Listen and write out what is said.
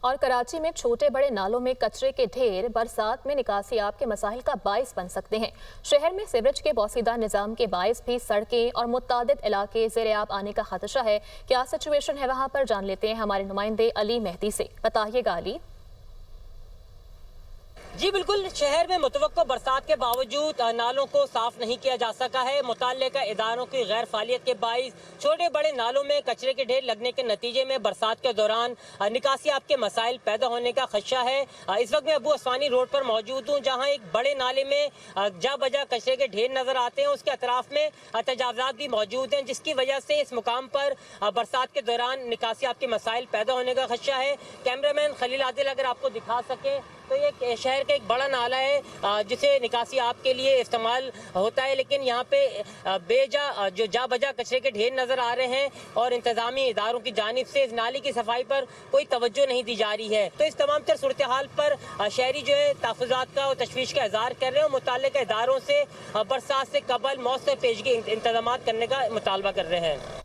और कराची में छोटे बड़े नालों में कचरे के ढेर बरसात में निकासियाब के मसाइल का बाइस बन सकते हैं। शहर में सीवरेज के पोसीदा निज़ाम के बाइस भी सड़कें और मुत्तादिद इलाके ज़ेर-ए-आब आने का खदशा है। क्या सिचुएशन है वहाँ पर, जान लेते हैं हमारे नुमाइंदे अली मेहदी से। बताइएगा अली। जी बिल्कुल, शहर में मुतवक्को बरसात के बावजूद नालों को साफ नहीं किया जा सका है। मुतल्लिका इदारों की गैर फालियत के बाइस छोटे बड़े नालों में कचरे के ढेर लगने के नतीजे में बरसात के दौरान निकासियाब के मसाइल पैदा होने का खदशा है। इस वक्त मैं अबू अस्वानी रोड पर मौजूद हूँ, जहाँ एक बड़े नाले में जा बजा कचरे के ढेर नजर आते हैं। उसके अतराफ में तजावजात भी मौजूद हैं, जिसकी वजह से इस मुकाम पर बरसात के दौरान निकासियाब के मसाइल पैदा होने का खदशा है। कैमरामैन खलील आदिल अगर आपको दिखा सके तो ये शहर का एक बड़ा नाला है जिसे निकासी आप के लिए इस्तेमाल होता है, लेकिन यहाँ पे बेजा जो जा बजा कचरे के ढेर नज़र आ रहे हैं और इंतजामी इदारों की जानिब से इस नाली की सफाई पर कोई तवज्जो नहीं दी जा रही है। तो इस तमाम तर सूरत हाल पर शहरी जो है तहफ़्फ़ुज़ात का और तशवीश का इज़हार कर रहे हैं और मुतल्लिका इदारों से बरसात से कबल मौसर पेशगी इंतजाम करने का मुतालबा कर रहे हैं।